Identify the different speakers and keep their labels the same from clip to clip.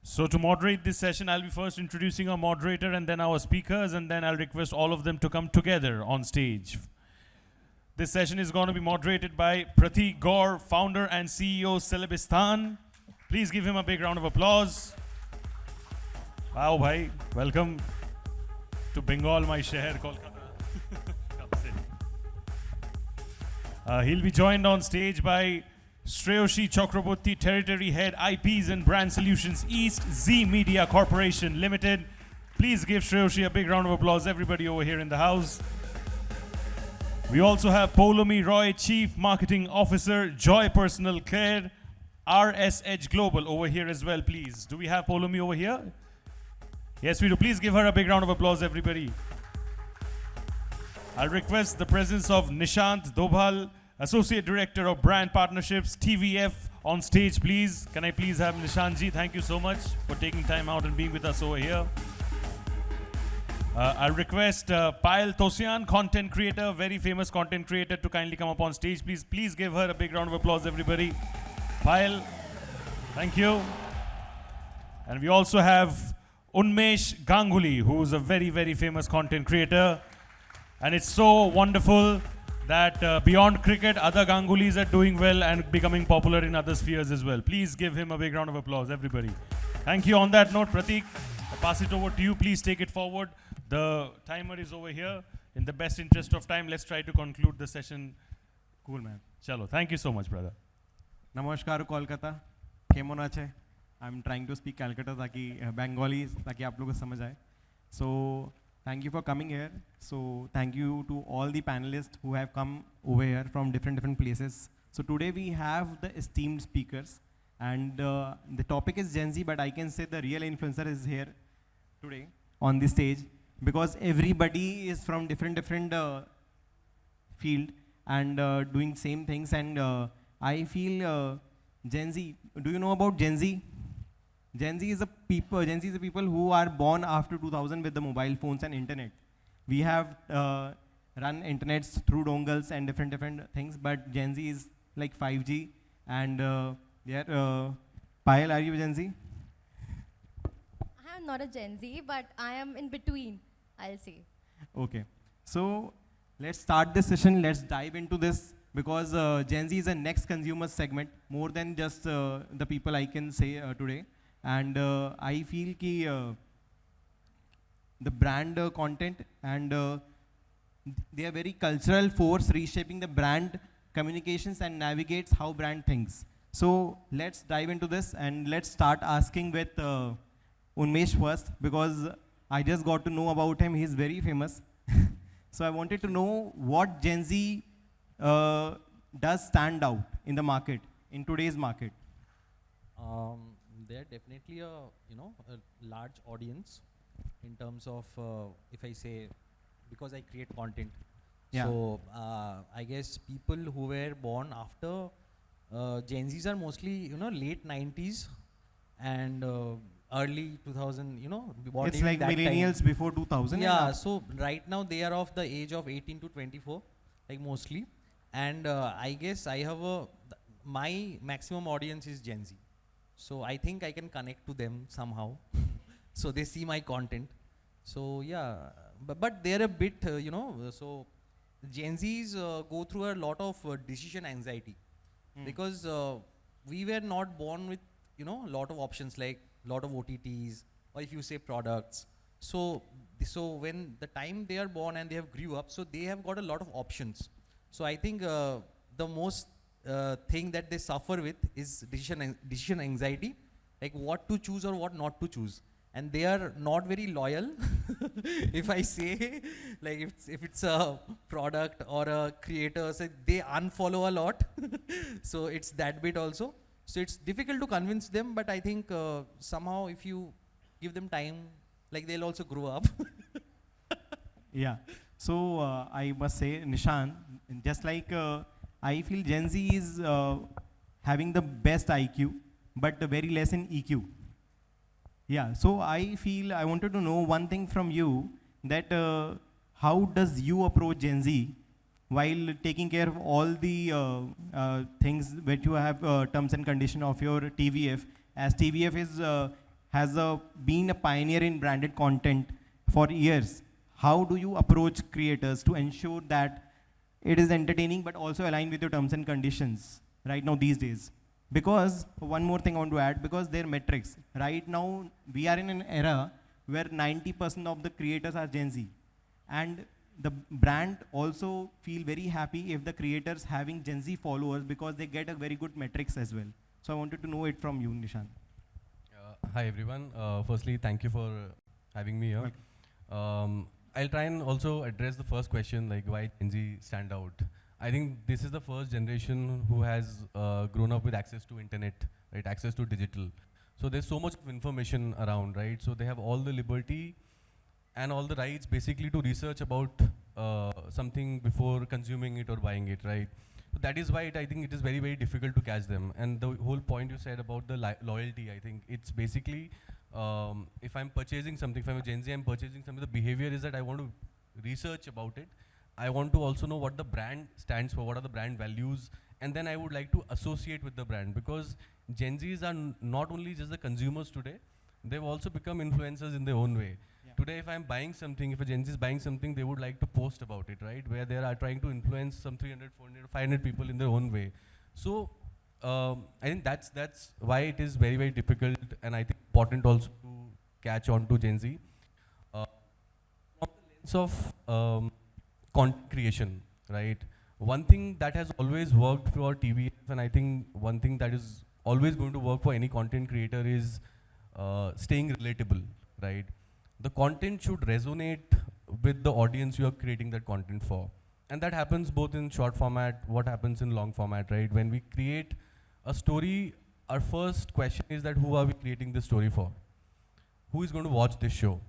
Speaker 1: So to moderate this session, I'll be first introducing our moderator and then our speakers, and then I'll request all of them to come together on stage. This session is going to be moderated by Pratik, Gaur, founder and CEO Celebistaan. Please give him a big round of applause. Wow, bhai. Welcome to Bengal, my sheher, Kolkata. Come sit. He'll be joined on stage by Shreyashi Chakraborty, Territory Head, IPs and Brand Solutions East, Z Media Corporation Limited. Please give Shreyashi a big round of applause, everybody over here in the house. We also have Poulomi Roy, Chief Marketing Officer, Joy Personal Care, RSH Global over here as well, please. Do we have Poulomi over here? Yes, we do. Please give her a big round of applause, everybody. I'll request the presence of Nishant, Dobhal, Associate Director of Brand Partnerships, TVF, on stage, please. Can I please have Nishant ji? Thank you so much for taking time out and being with us over here. I'll request Payal Tosyan, content creator, very famous content creator, to kindly come up on stage, please. Please give her a big round of applause, everybody. Payal, thank you. And we also have Unmesh Ganguly, who is a very, very famous content creator. And it's so wonderful that beyond cricket, other Gangulys are doing well and becoming popular in other spheres as well. Please give him a big round of applause, everybody. Thank you. On that note, Pratik, I pass it over to you. Please take it forward. The timer is over here. In the best interest of time, let's try to conclude the session. Cool, man. Chalo. Thank you so much, brother.
Speaker 2: नमस्कार कोलकाता, केमन आछे? I'm trying to speak Calcutta ताकि Bengali ताकि आप लोगों को समझ आए. So thank you for coming here. So thank you to all the panelists who have come over here from different places. So today we have the esteemed speakers, and the topic is Gen Z, but I can say the real influencer is here today on the stage, because everybody is from different field and doing same things. And I feel Gen Z. Do you know about Gen Z? Gen Z is a people. Gen Z is the people who are born after 2000 with the mobile phones and internet. We have run internets through dongles and different things, but Gen Z is like 5G. And Payal, are you Gen Z?
Speaker 3: I am not a Gen Z, but I am in between, I'll say.
Speaker 2: Okay. So let's start this session. Let's dive into this, because Gen Z is a next consumer segment, more than just the people I can say today. And I feel ki the brand content and they are very cultural force reshaping the brand communications and navigates how brand thinks. So let's dive into this, and let's start asking with Unmesh first, because I just got to know about him. He's very famous. So I wanted to know what Gen Z does stand out in the market, in today's market.
Speaker 4: They're definitely a large audience in terms of if I say, because I create content.
Speaker 2: Yeah.
Speaker 4: So I guess people who were born after Gen Zs are mostly late 90s and early 2000. Born
Speaker 2: It's
Speaker 4: in
Speaker 2: like
Speaker 4: that
Speaker 2: millennials
Speaker 4: time.
Speaker 2: before 2000.
Speaker 4: Yeah. So right now they are of the age of 18 to 24, like mostly. And I guess I have my maximum audience is Gen Z. So I think I can connect to them somehow. So they see my content. So yeah, but they're a bit, so Gen Zs go through a lot of decision anxiety, because we were not born with, a lot of options, like lot of OTTs, or if you say products. So when the time they are born and they have grew up, so they have got a lot of options. So I think the most thing that they suffer with is decision anxiety, like what to choose or what not to choose. And they are not very loyal. If I say, like if it's a product or a creator, so they unfollow a lot. So it's that bit also. So it's difficult to convince them, but I think somehow if you give them time, like they'll also grow up.
Speaker 2: Yeah. So I must say, Nishant, just like I feel Gen Z is having the best IQ, but very less in EQ. Yeah. So I feel I wanted to know one thing from you, that how does you approach Gen Z while taking care of all the things that you have terms and condition of your TVF, as TVF is has been a pioneer in branded content for years. How do you approach creators to ensure that it is entertaining but also aligned with your terms and conditions right now these days? Because one more thing I want to add, because their metrics, right now we are in an era where 90% of the creators are Gen Z. And the brand also feel very happy if the creators having Gen Z followers because they get a very good metrics as well. So I wanted to know it from you, Nishant.
Speaker 5: Hi everyone. Firstly, thank you for having me here. I'll try and also address the first question, like why Gen Z stand out. I think this is the first generation who has grown up with access to internet, right? Access to digital. So there's so much of information around, right? So they have all the liberty and all the rights basically to research about something before consuming it or buying it, right? So that is why I think it is very, very difficult to catch them. And the whole point you said about the loyalty, I think it's basically, if I'm purchasing something, if I'm a Gen Z, I'm purchasing something, the behavior is that I want to research about it. I want to also know what the brand stands for, what are the brand values, and then I would like to associate with the brand, because Gen Zs are not only just the consumers today, they've also become influencers in their own way. Yeah. Today, if I'm buying something, if a Gen Z is buying something, they would like to post about it, right? Where they are trying to influence some 300, 400, 500 people in their own way. So I think that's why it is very, very difficult, and I think important also to catch on to Gen Z. From the lens of content creation, right? One thing that has always worked for TV, and I think one thing that is always going to work for any content creator is staying relatable, right? The content should resonate with the audience you are creating that content for. And that happens both in short format, what happens in long format, right? When we create a story, our first question is that who are we creating this story for? Who is going to watch this show?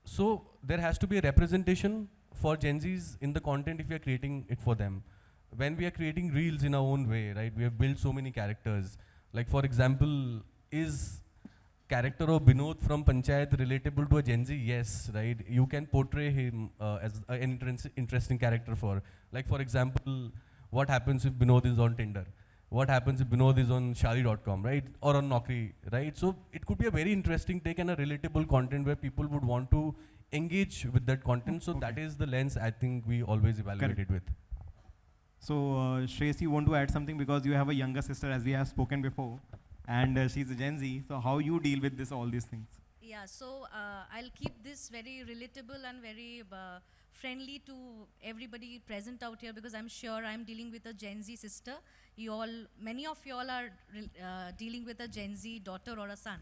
Speaker 5: So there has to be a representation for Gen Zs in the content if we are creating it for them. When we are creating reels in our own way, right, we have built so many characters. Like for example, is character of Binod from Panchayat relatable to a Gen Z? Yes, right? You can portray him as an interesting character for. Like for example, what happens if Binod is on Tinder? What happens if Binod is on Shadi.com, right? Or on Naukri, right? So it could be a very interesting take and a relatable content where people would want to engage with that content. So that is the lens I think we always evaluate it with.
Speaker 2: So Shreyashi, you want to add something because you have a younger sister, as we have spoken before, and she's a Gen Z. So how you deal with all these things?
Speaker 6: Yeah, so I'll keep this very relatable and very friendly to everybody present out here, because I'm sure I'm dealing with a Gen Z sister. Many of you all are dealing with a Gen Z daughter or a son.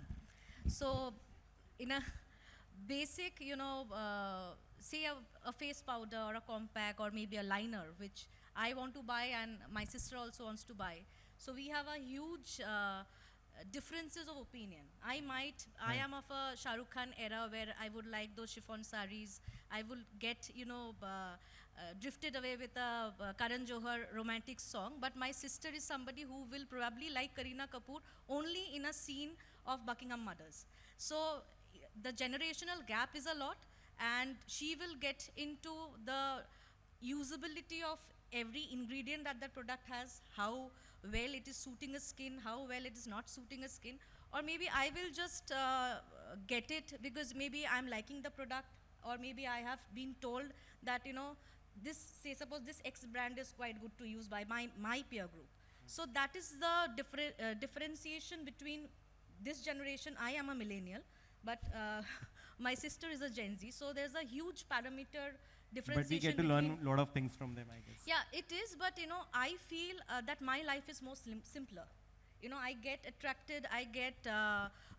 Speaker 6: So in a basic, say a face powder or a compact or maybe a liner, which I want to buy and my sister also wants to buy. So we have a huge differences of opinion. I am of a Shah Rukh Khan era where I would like those chiffon saris. I will get, drifted away with a Karan Johar romantic song. But my sister is somebody who will probably like Kareena Kapoor only in a scene of Buckingham Mothers. So the generational gap is a lot, and she will get into the usability of every ingredient that the product has, how well it is suiting a skin, how well it is not suiting a skin. Or maybe I will just get it because maybe I'm liking the product, or maybe I have been told that, suppose this X brand is quite good to use by my peer group. So that is the differentiation between this generation. I am a millennial, but my sister is a Gen Z. So there's a huge parameter differentiation.
Speaker 2: But we get to learn a lot of things from them, I guess.
Speaker 6: Yeah, it is, but I feel that my life is more simpler. I get attracted, I get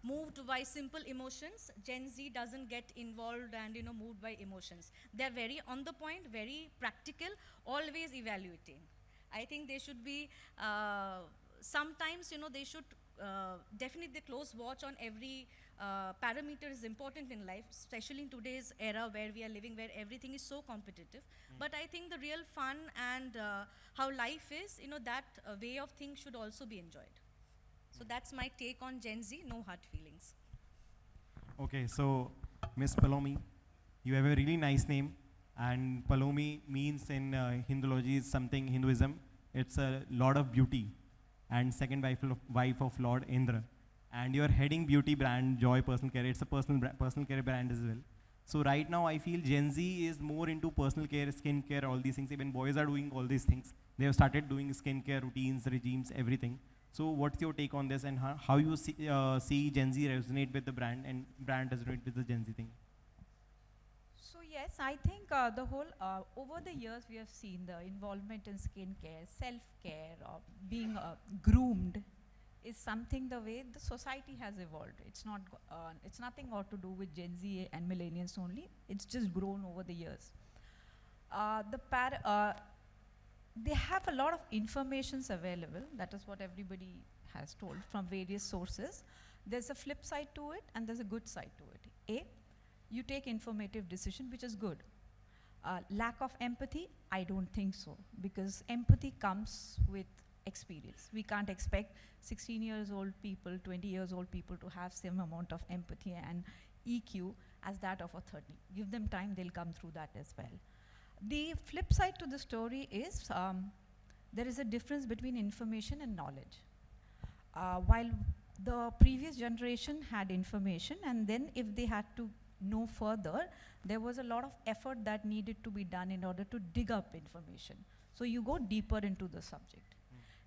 Speaker 6: moved by simple emotions. Gen Z doesn't get involved and moved by emotions. They're very on the point, very practical, always evaluating. I think they should be, sometimes they should definitely close watch on every parameter is important in life, especially in today's era where we are living, where everything is so competitive. But I think the real fun and how life is, that way of things should also be enjoyed. So that's my take on Gen Z, no hard feelings.
Speaker 2: Okay, so Miss Poulomi, you have a really nice name, and Poulomi means in Hindology is something Hinduism. It's a Lord of Beauty, and second wife of Lord Indra. and you're heading beauty brand, Joy Personal Care. It's a personal care brand as well. So right now, I feel Gen Z is more into personal care, skincare, all these things. Even boys are doing all these things. They have started doing skincare routines, regimes, everything. So what's your take on this, and how you see Gen Z resonate with the brand and brand resonate with the Gen Z thing?
Speaker 7: So yes, I think the whole, over the years we have seen the involvement in skincare, self-care, or being groomed is something the way the society has evolved. It's not, it's nothing got to do with Gen Z and millennials only. It's just grown over the years. They have a lot of informations available. That is what everybody has told from various sources. There's a flip side to it and there's a good side to it. You take informative decision, which is good. Lack of empathy, I don't think so, because empathy comes with experience. We can't expect 16 years old people, 20 years old people to have same amount of empathy and EQ as that of a 30. Give them time, they'll come through that as well. The flip side to the story is there is a difference between information and knowledge. While the previous generation had information, and then if they had to know further, there was a lot of effort that needed to be done in order to dig up information. So you go deeper into the subject.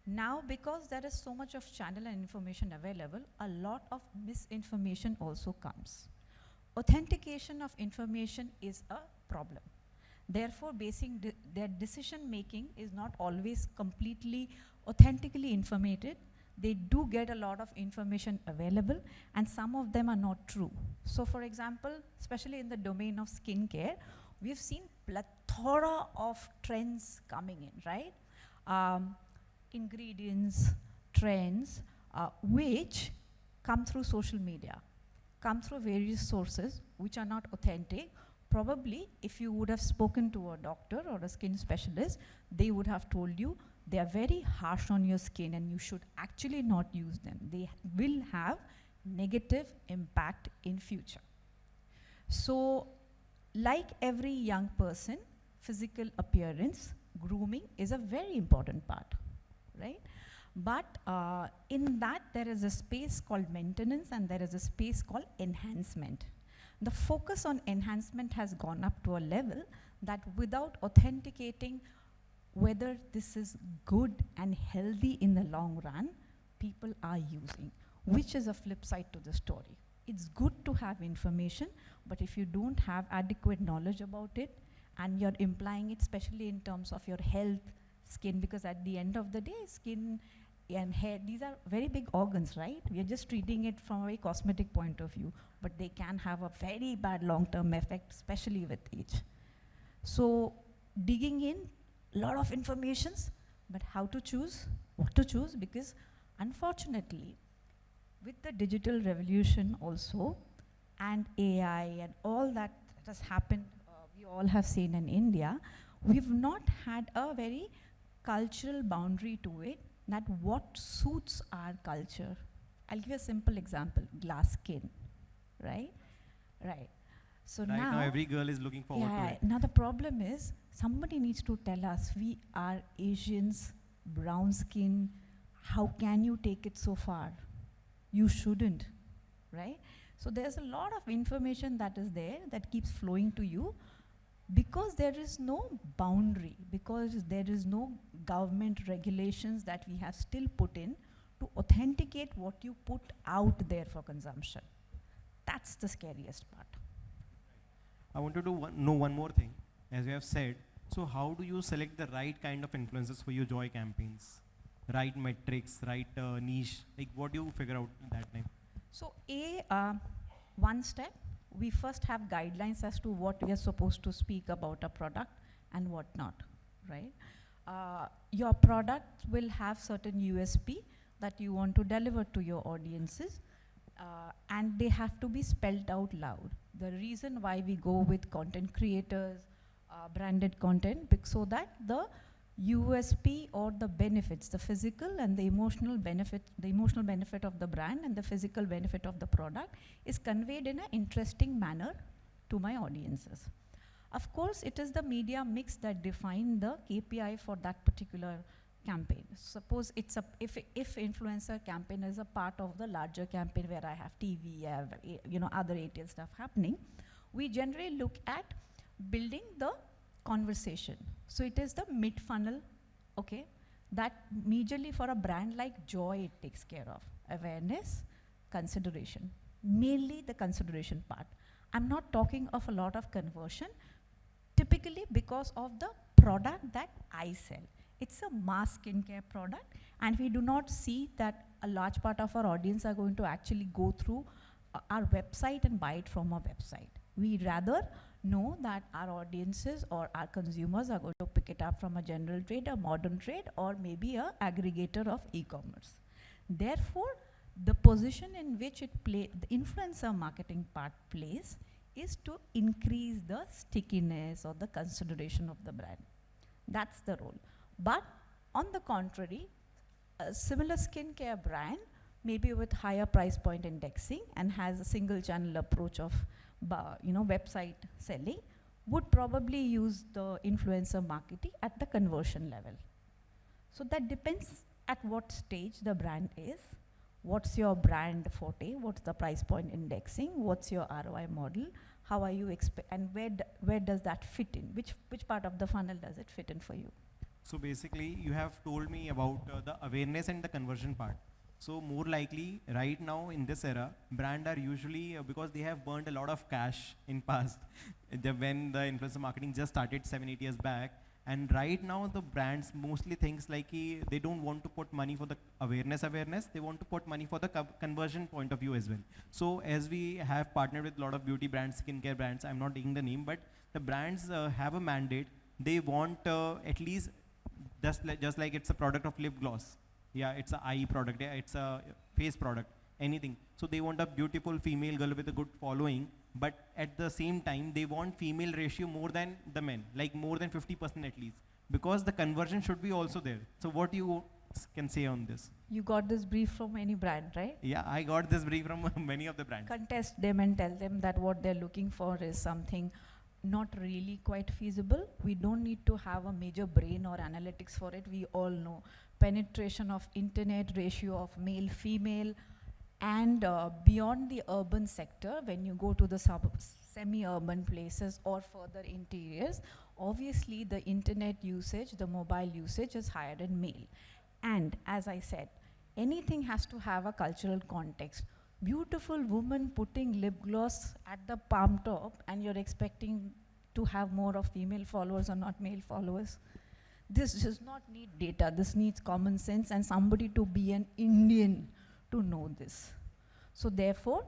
Speaker 7: Now, because there is so much of channel and information available, a lot of misinformation also comes. Authentication of information is a problem. Therefore, basing their decision making is not always completely authentically informated. They do get a lot of information available, and some of them are not true. So for example, especially in the domain of skincare, we've seen plethora of trends coming in, right? Ingredients, trends, which come through social media, come through various sources which are not authentic. Probably, if you would have spoken to a doctor or a skin specialist, they would have told you they are very harsh on your skin and you should actually not use them. They will have negative impact in future. So, like every young person, physical appearance, grooming is a very important part, right? But in that, there is a space called maintenance and there is a space called enhancement. The focus on enhancement has gone up to a level that without authenticating whether this is good and healthy in the long run, people are using, which is a flip side to the story. It's good to have information, but if you don't have adequate knowledge about it, and you're implying it, especially in terms of your health, skin, because at the end of the day, skin and hair, these are very big organs, right? We are just treating it from a very cosmetic point of view, but they can have a very bad long-term effect, especially with age. So digging in, a lot of informations, but how to choose, what to choose, because unfortunately, with the digital revolution also, and AI and all that has happened, we all have seen in India, we've not had a very cultural boundary to it, that what suits our culture. I'll give you a simple example, glass skin, right? Right. So
Speaker 2: right now every girl is looking forward to it.
Speaker 7: Now the problem is, somebody needs to tell us, we are Asians, brown skin, how can you take it so far? You shouldn't, right? So there's a lot of information that is there that keeps flowing to you because there is no boundary, because there is no government regulations that we have still put in to authenticate what you put out there for consumption. That's the scariest part.
Speaker 2: I wanted to know one more thing, as you have said. So how do you select the right kind of influencers for your Joy campaigns? Right metrics, right niche, like what do you figure out that time?
Speaker 7: So one step, we first have guidelines as to what we are supposed to speak about a product and what not, right? Your product will have certain USP that you want to deliver to your audiences, and they have to be spelled out loud. The reason why we go with content creators, branded content, so that the USP or the benefits, the physical and the emotional benefit of the brand and the physical benefit of the product is conveyed in an interesting manner to my audiences. Of course, it is the media mix that define the KPI for that particular campaign. Suppose it's a, if influencer campaign is a part of the larger campaign where I have TV, I have, other ATL stuff happening, we generally look at building the conversation. So it is the mid funnel, okay, that majorly for a brand like Joy it takes care of. Awareness, consideration, mainly the consideration part. I'm not talking of a lot of conversion, typically because of the product that I sell. It's a mass skincare product, and we do not see that a large part of our audience are going to actually go through our website and buy it from our website. We rather know that our audiences or our consumers are going to pick it up from a general trade, a modern trade, or maybe a aggregator of e-commerce. Therefore, the position in which the influencer marketing part plays is to increase the stickiness or the consideration of the brand. That's the role. But on the contrary, a similar skincare brand, maybe with higher price point indexing and has a single channel approach of website selling, would probably use the influencer marketing at the conversion level. So that depends at what stage the brand is, what's your brand forte, what's the price point indexing, what's your ROI model, how are you and where does that fit in? Which part of the funnel does it fit in for you?
Speaker 2: So basically, you have told me about the awareness and the conversion part. So more likely, right now in this era, brand are usually, because they have burned a lot of cash in past, when the influencer marketing just started 7-8 years back. And right now the brands mostly thinks like they don't want to put money for the awareness, they want to put money for the conversion point of view as well. So as we have partnered with a lot of beauty brands, skincare brands, I'm not taking the name, but the brands have a mandate. They want at least, just like it's a product of lip gloss. Yeah, it's an eye product, yeah, it's a face product, anything. So they want a beautiful female girl with a good following, but at the same time, they want female ratio more than the men, like more than 50% at least, because the conversion should be also there. So what you can say on this?
Speaker 7: You got this brief from any brand, right?
Speaker 2: Yeah, I got this brief from many of the brands.
Speaker 7: Contest them and tell them that what they're looking for is something not really quite feasible. We don't need to have a major brain or analytics for it. We all know penetration of internet, ratio of male, female, and beyond the urban sector, when you go to the semi-urban places or further interiors, obviously the internet usage, the mobile usage is higher in male. And as I said, anything has to have a cultural context. Beautiful woman putting lip gloss at the palm top and you're expecting to have more of female followers or not male followers. This does not need data. This needs common sense and somebody to be an Indian to know this. So therefore,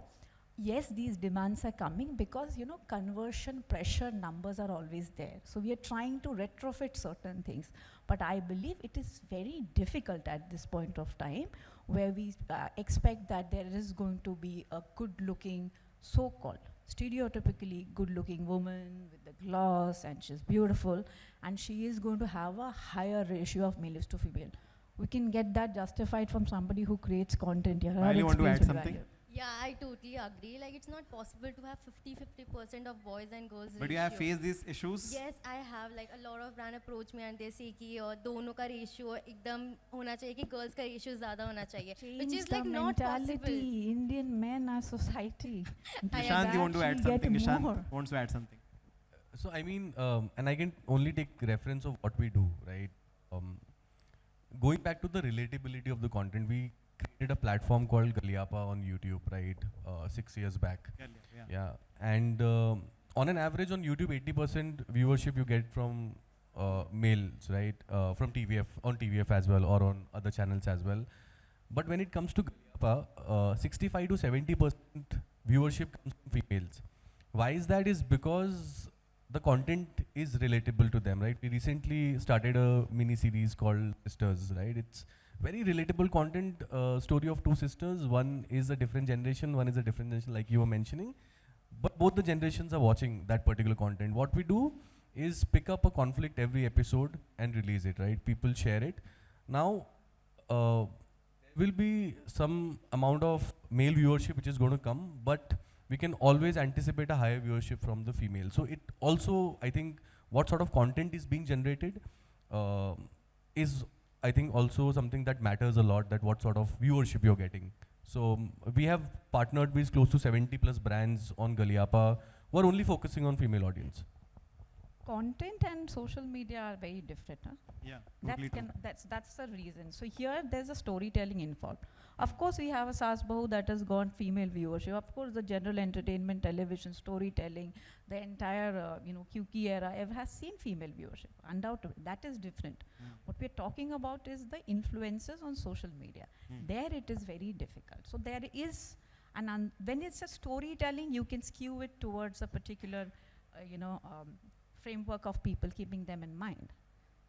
Speaker 7: yes, these demands are coming because, conversion pressure numbers are always there. So we are trying to retrofit certain things. But I believe it is very difficult at this point of time where we expect that there is going to be a good-looking, so-called, stereotypically good-looking woman with the gloss and she's beautiful and she is going to have a higher ratio of males to female. We can get that justified from somebody who creates content.
Speaker 2: I want to add something.
Speaker 3: Yeah, I totally agree. Like, it's not possible to have 50% of boys and girls
Speaker 2: But you have faced these issues?
Speaker 3: Yes, I have. Like, a lot of brands approach me and they say कि दोनों का ratio एकदम होना चाहिए कि girls का ratio ज़्यादा होना चाहिए, which is like not possible.
Speaker 7: Indian men are society.
Speaker 2: Nishant, you want to add something? Nishant wants to add something.
Speaker 5: So I mean, and I can only take reference of what we do, right? Going back to the relatability of the content, we created a platform called Galyapa on YouTube, right? 6 years back. Yeah. And on an average on YouTube, 80% viewership you get from males, right? From TVF, on TVF as well, or on other channels as well. But when it comes to Galyapa, 65 to 70% viewership comes from females. Why is that? Is because the content is relatable to them, right? We recently started a mini series called Sisters, right? It's very relatable content, story of two sisters. One is a different generation, one is a different generation, like you were mentioning. But both the generations are watching that particular content. What we do is pick up a conflict every episode and release it, right? People share it. Now, there will be some amount of male viewership which is going to come, but we can always anticipate a higher viewership from the female. So it also, I think, what sort of content is being generated is I think also something that matters a lot, that what sort of viewership you're getting. So we have partnered with close to 70 plus brands on Galiapa who are only focusing on female audience.
Speaker 7: Content and social media are very different. Huh?
Speaker 2: Yeah,
Speaker 7: That
Speaker 2: totally
Speaker 7: can, that's the reason. So here there's a storytelling involved. Of course, we have a Saas Bahu that has gone female viewership. Of course, the general entertainment, television, storytelling, the entire QK era has seen female viewership. Undoubtedly, that is different. What we're talking about is the influences on social media. There it is very difficult. So there is, when it's a storytelling, you can skew it towards a particular, framework of people, keeping them in mind.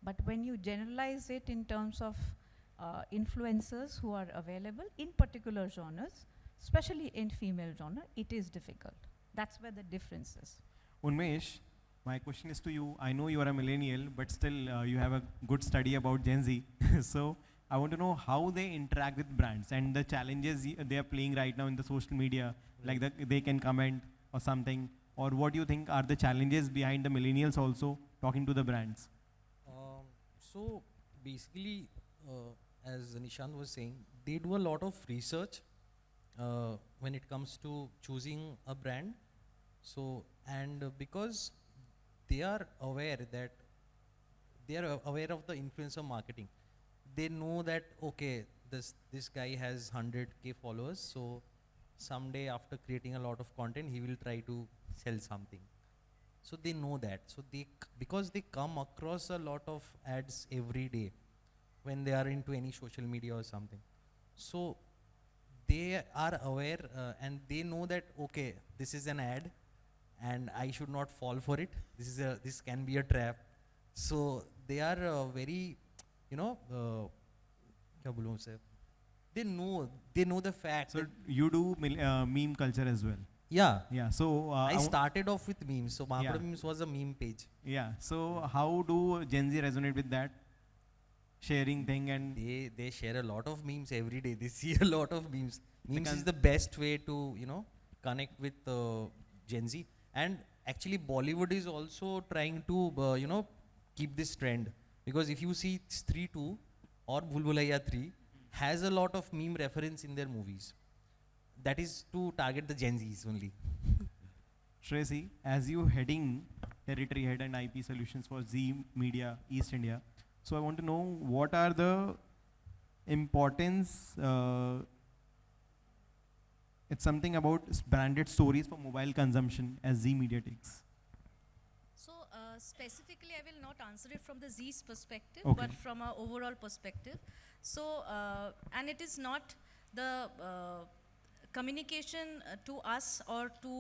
Speaker 7: But when you generalize it in terms of influencers who are available in particular genres, especially in female genre, it is difficult. That's where the difference is.
Speaker 2: Unmesh, my question is to you. I know you are a millennial, but still you have a good study about Gen Z. So I want to know how they interact with brands and the challenges they are playing right now in the social media, like they can comment or something. Or what do you think are the challenges behind the millennials also talking to the brands?
Speaker 4: So basically, as Nishant was saying, they do a lot of research when it comes to choosing a brand. So, and because they are aware that they are aware of the influencer marketing, they know that okay, this guy has 100K followers, so someday after creating a lot of content, he will try to sell something. So they know that. So because they come across a lot of ads every day when they are into any social media or something. So they are aware and they know that okay, this is an ad and I should not fall for it. This can be a trap. So they are very, they know the fact.
Speaker 2: So you do meme culture as well.
Speaker 4: Yeah.
Speaker 2: Yeah. So
Speaker 4: I started off with memes. So Makuda Memes was a meme page.
Speaker 2: Yeah. So how do Gen Z resonate with that sharing thing? And
Speaker 4: they share a lot of memes every day. They see a lot of memes. Memes is the best way to connect with Gen Z. And actually Bollywood is also trying to keep this trend, because if you see Stree 2 or Bhul Bhulaiya 3 has a lot of meme reference in their movies. That is to target the Gen Zs only.
Speaker 2: Shreyashi, as you heading territory head and IP solutions for Z Media East India, so I want to know what are the importance. It's something about branded stories for mobile consumption as Z Media takes.
Speaker 6: So specifically, I will not answer it from the Z's perspective,
Speaker 2: Okay.
Speaker 6: but from an overall perspective. So, and it is not the communication to us or to,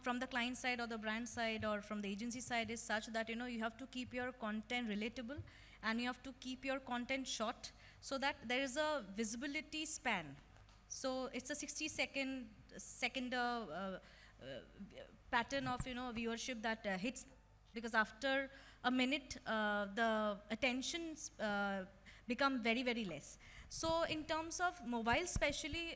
Speaker 6: from the client side or the brand side or from the agency side is such that, you have to keep your content relatable and you have to keep your content short so that there is a visibility span. So it's a 60-second pattern of viewership that hits, because after a minute the attentions become very, very less. So in terms of mobile, especially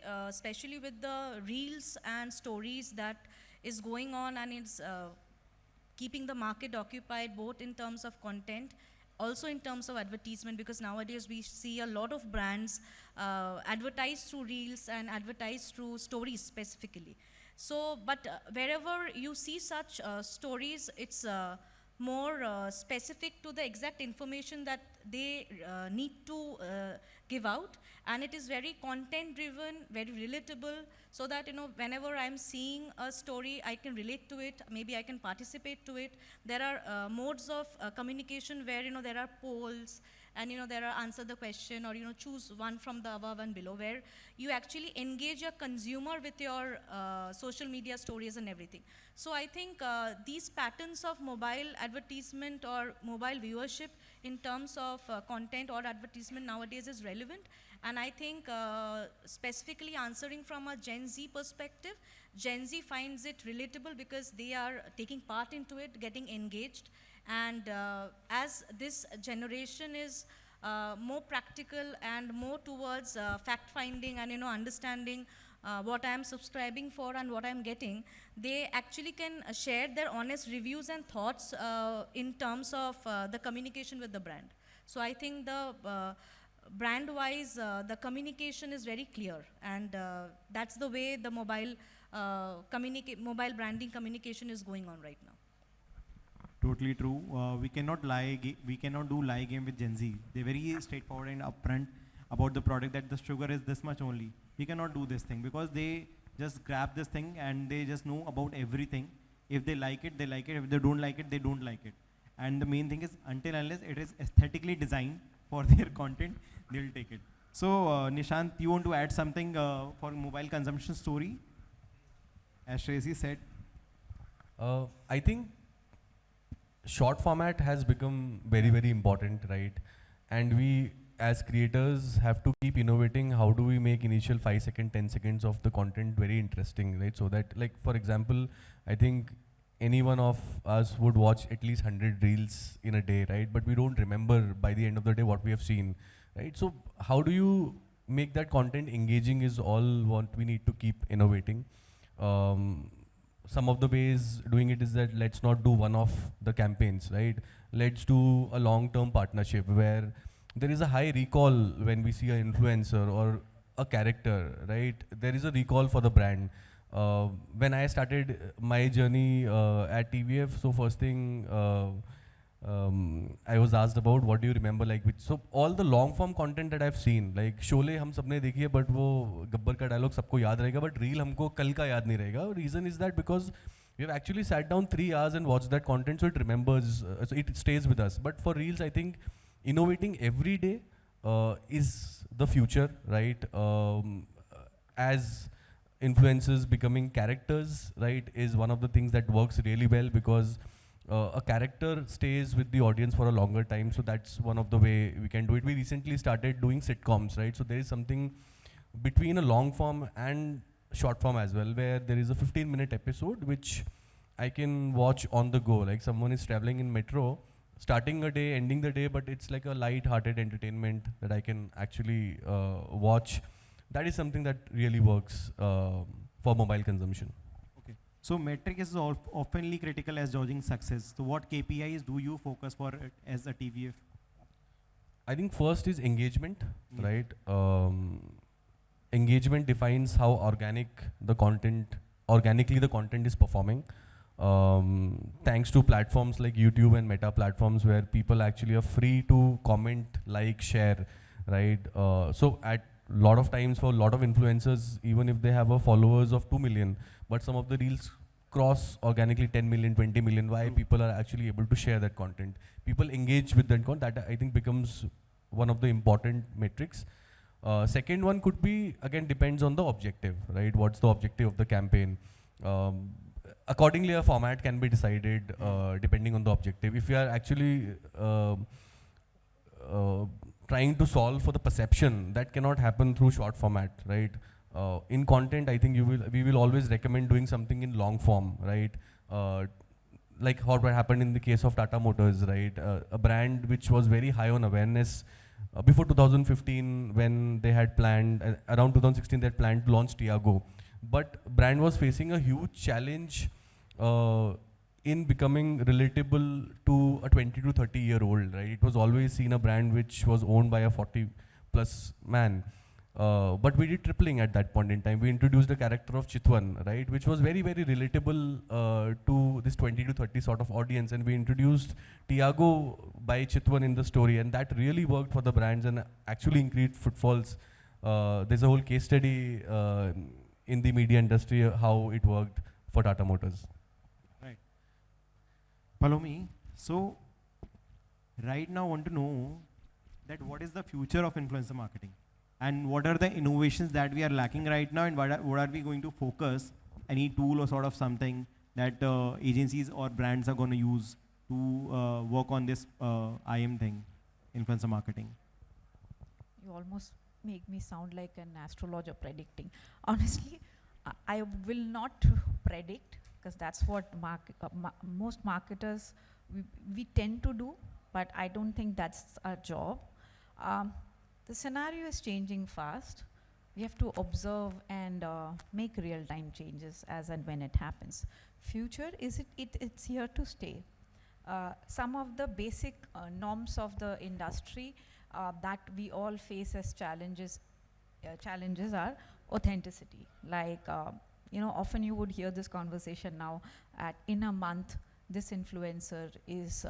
Speaker 6: with the reels and stories that is going on, and it's keeping the market occupied both in terms of content, also in terms of advertisement, because nowadays we see a lot of brands advertise through reels and advertise through stories specifically. So, but wherever you see such stories, it's more specific to the exact information that they need to give out, and it is very content driven, very relatable, so that whenever I'm seeing a story, I can relate to it, maybe I can participate to it. There are modes of communication where there are polls, and there are answer the question, or choose one from the above and below, where you actually engage your consumer with your social media stories and everything. So I think these patterns of mobile advertisement or mobile viewership in terms of content or advertisement nowadays is relevant. And I think specifically answering from a Gen Z perspective, Gen Z finds it relatable because they are taking part into it, getting engaged. And as this generation is more practical and more towards fact-finding and understanding what I am subscribing for and what I am getting, they actually can share their honest reviews and thoughts in terms of the communication with the brand. So I think the brand-wise, the communication is very clear, and that's the way the mobile mobile branding communication is going on right now.
Speaker 2: Totally true. We cannot we cannot do lie game with Gen Z. They're very straightforward and upfront about the product, that the sugar is this much only. We cannot do this thing because they just grab this thing and they just know about everything. If they like it, they like it. If they don't like it, they don't like it. And the main thing is, until unless it is aesthetically designed for their content, they'll take it. So, Nishant, you want to add something for mobile consumption story? As Shreyashi said.
Speaker 5: I think short format has become very, very important, right? And we, as creators, have to keep innovating. How do we make initial 5 second, 10 seconds of the content very interesting, right? So that, like, for example, I think any one of us would watch at least 100 reels in a day, right? But we don't remember by the end of the day what we have seen, right? So how do you make that content engaging is all what we need to keep innovating. Some of the ways doing it is that let's not do one-off the campaigns, right? Let's do a long-term partnership where there is a high recall when we see an influencer or a character, right? There is a recall for the brand. When I started my journey at TVF, so first thing I was asked about what do you remember, like which, so all the long form content that I've seen, like Sholay हम सबने देखी है, but वो गब्बर का dialogue सबको याद रहेगा, but reel हमको कल का याद नहीं रहेगा. Reason is that because we have actually sat down 3 hours and watched that content, so it remembers, so it stays with us. But for reels, I think innovating every day is the future, right? As influencers becoming characters, right, is one of the things that works really well because a character stays with the audience for a longer time, so that's one of the way we can do it. We recently started doing sitcoms, right? So there is something between a long form and short form as well, where there is a 15-minute episode which I can watch on the go. Like someone is traveling in metro, starting a day, ending the day, but it's like a light-hearted entertainment that I can actually watch. That is something that really works for mobile consumption.
Speaker 2: Okay. So metric is oftenly critical as judging success. So what KPIs do you focus for as a TVF?
Speaker 5: I think first is engagement, right? Engagement defines how organically the content is performing. Thanks to platforms like YouTube and Meta platforms where people actually are free to comment, like, share, right? So at lot of times for a lot of influencers, even if they have a followers of 2 million, but some of the reels cross organically 10 million, 20 million, why people are actually able to share that content. People engage with that content, that I think becomes one of the important metrics. Second one could be, again, depends on the objective, right? What's the objective of the campaign? Accordingly, a format can be decided depending on the objective. If you are actually trying to solve for the perception, that cannot happen through short format, right? In content, I think we will always recommend doing something in long form, right? Like what happened in the case of Tata Motors, right? A brand which was very high on awareness before 2015, when they had planned, around 2016, they had planned to launch Tiago. But brand was facing a huge challenge in becoming relatable to a 20 to 30 year old, right? It was always seen a brand which was owned by a 40 plus man. But we did tripling at that point in time. We introduced the character of Chitwan, right? Which was very, very relatable to this 20 to 30 sort of audience. And we introduced Tiago by Chitwan in the story. And that really worked for the brands and actually increased footfalls. There's a whole case study in the media industry how it worked for Tata Motors.
Speaker 2: Right. Poulomi, so right now I want to know that what is the future of influencer marketing? And what are the innovations that we are lacking right now, and what are we going to focus, any tool or sort of something that agencies or brands are going to use to work on this IM thing, influencer marketing?
Speaker 7: You almost make me sound like an astrologer predicting. Honestly, I will not predict, because that's what most marketers, we tend to do, but I don't think that's our job. The scenario is changing fast. We have to observe and make real-time changes as and when it happens. Future, it's here to stay. some of the basic norms of the industry that we all face as challenges are authenticity. Like, often you would hear this conversation now in a month, this influencer is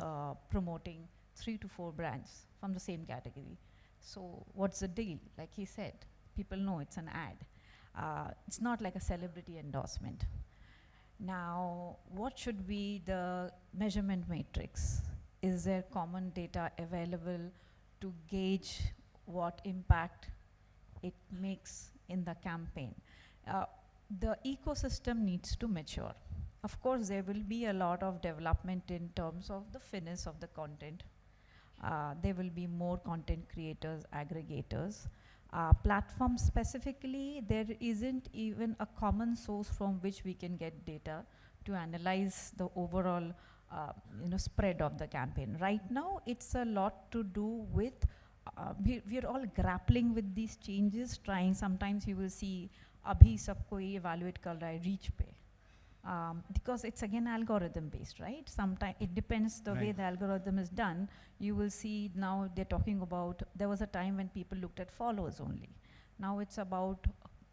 Speaker 7: promoting 3 to 4 brands from the same category. So what's the deal? Like he said, people know it's an ad. It's not like a celebrity endorsement. Now, what should be the measurement matrix? Is there common data available to gauge what impact it makes in the campaign? The ecosystem needs to mature. Of course, there will be a lot of development in terms of the finesse of the content. There will be more content creators, aggregators. Platforms specifically, there isn't even a common source from which we can get data to analyze the overall spread of the campaign. Right now, it's a lot to do with, we're all grappling with these changes, trying. Sometimes you will see, abhi sabko ye evaluate kar raha hai reach pe. Because it's again algorithm based, right? Sometimes it depends the way the algorithm is done. You will see now they're talking about, there was a time when people looked at followers only. Now it's about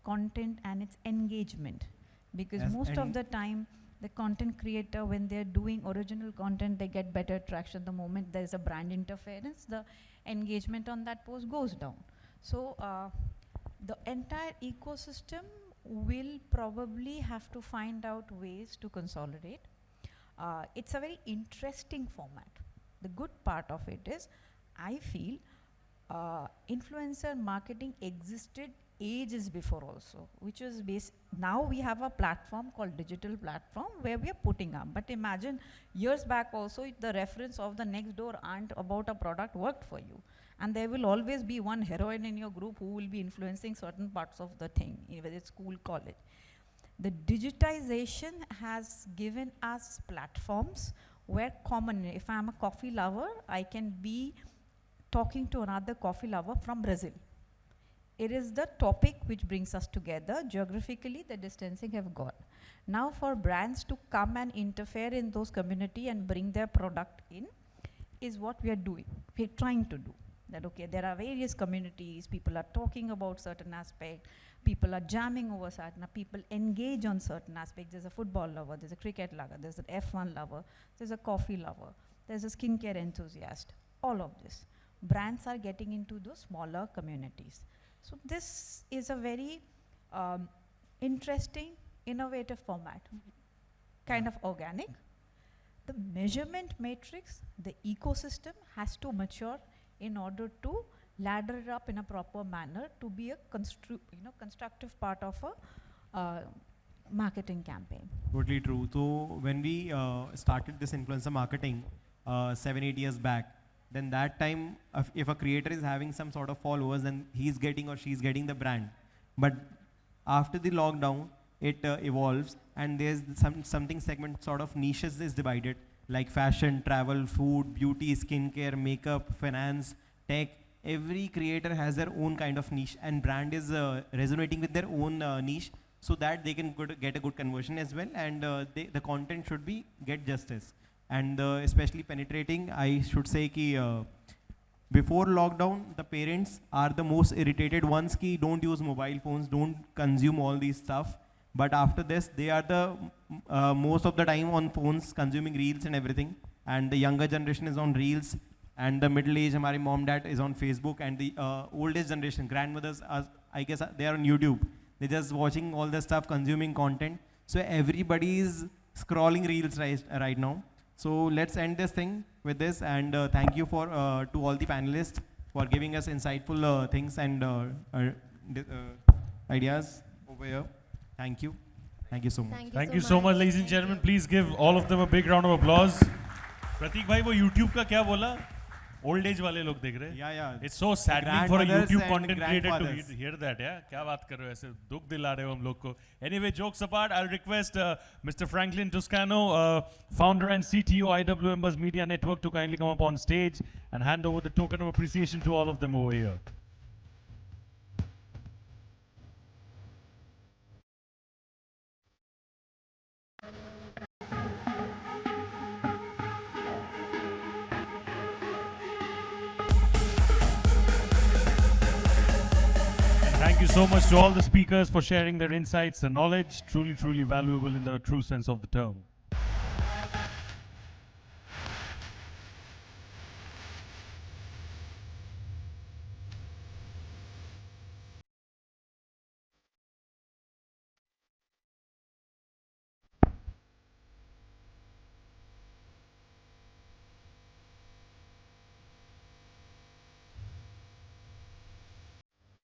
Speaker 7: content and its engagement. Because most of the time, the content creator, when they're doing original content, they get better traction. The moment there's a brand interference, the engagement on that post goes down. So the entire ecosystem will probably have to find out ways to consolidate. It's a very interesting format. The good part of it is, I feel influencer marketing existed ages before also, which is now we have a platform called digital platform where we are putting up. But imagine years back also, the reference of the next door aunt about a product worked for you. And there will always be one heroine in your group who will be influencing certain parts of the thing, whether it's school, college. The digitization has given us platforms where if I'm a coffee lover, I can be talking to another coffee lover from Brazil. It is the topic which brings us together. Geographically, the distancing have gone. Now for brands to come and interfere in those community and bring their product in is what we are doing. We're trying to do. That okay, there are various communities, people are talking about certain aspect, people are jamming over certain, people engage on certain aspects. There's a football lover, there's a cricket lover, there's an F1 lover, there's a coffee lover, there's a skincare enthusiast, all of this. Brands are getting into those smaller communities. So this is a very interesting, innovative format, kind of organic. The measurement matrix, the ecosystem has to mature in order to ladder it up in a proper manner to be a constructive part of a marketing campaign.
Speaker 2: Totally true. So when we started this influencer marketing 7-8 years back, then that time if a creator is having some sort of followers, then he's getting or she's getting the brand. But after the lockdown, it evolves and there's something segment sort of niches is divided, like fashion, travel, food, beauty, skincare, makeup, finance, tech. Every creator has their own kind of niche and brand is resonating with their own niche so that they can get a good conversion as well, and the content should be get justice. And especially penetrating, I should say ki before lockdown, the parents are the most irritated ones ki don't use mobile phones, don't consume all these stuff. But after this, they are the most of the time on phones, consuming reels and everything. And the younger generation is on reels, and the middle age, my mom, dad is on Facebook, and the old age generation, grandmothers, are, I guess they are on YouTube. They're just watching all the stuff, consuming content. So everybody is scrolling reels right now. So let's end this thing with this, and thank you for to all the panelists for giving us insightful things and ideas over here. Thank you. Thank you so much.
Speaker 1: Thank you so much, ladies and gentlemen. Please give all of them a big round of applause. Pratik bhai, wo YouTube का क्या बोला? Old age वाले लोग देख रहे हैं?
Speaker 2: Yeah.
Speaker 1: It's so saddening for a YouTube content creator to
Speaker 2: grandfathers.
Speaker 1: hear that. Yeah, क्या बात कर रहे हो? ऐसे दुख दिला रहे हो हम लोग को. Anyway, jokes apart, I'll request Mr. Franklin Toscano, founder and CTO IWMBuzz Media Network, to kindly come up on stage and hand over the token of appreciation to all of them over here. Thank you so much to all the speakers for sharing their insights and knowledge. Truly, truly valuable in the true sense of the term.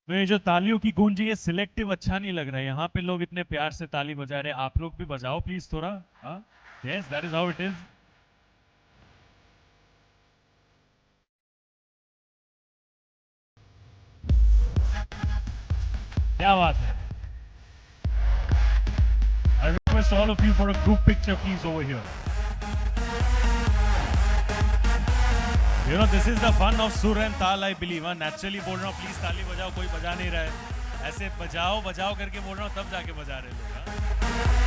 Speaker 1: तो ये जो तालियों की गूंज ये selective अच्छा नहीं लग रहा है. यहाँ पे लोग इतने प्यार से ताली बजा रहे हैं. आप लोग भी बजाओ प्लीज थोड़ा. हाँ, yes, that is how it is. क्या बात है. I request all of you for a group picture please over here. You know, this is the fun of Sur and Taal, I believe. Naturally बोल रहा हूँ, please ताली बजाओ, कोई बजा नहीं रहा है. ऐसे बजाओ बजाओ करके बोल रहा हूँ, तब जाके बजा रहे लोग.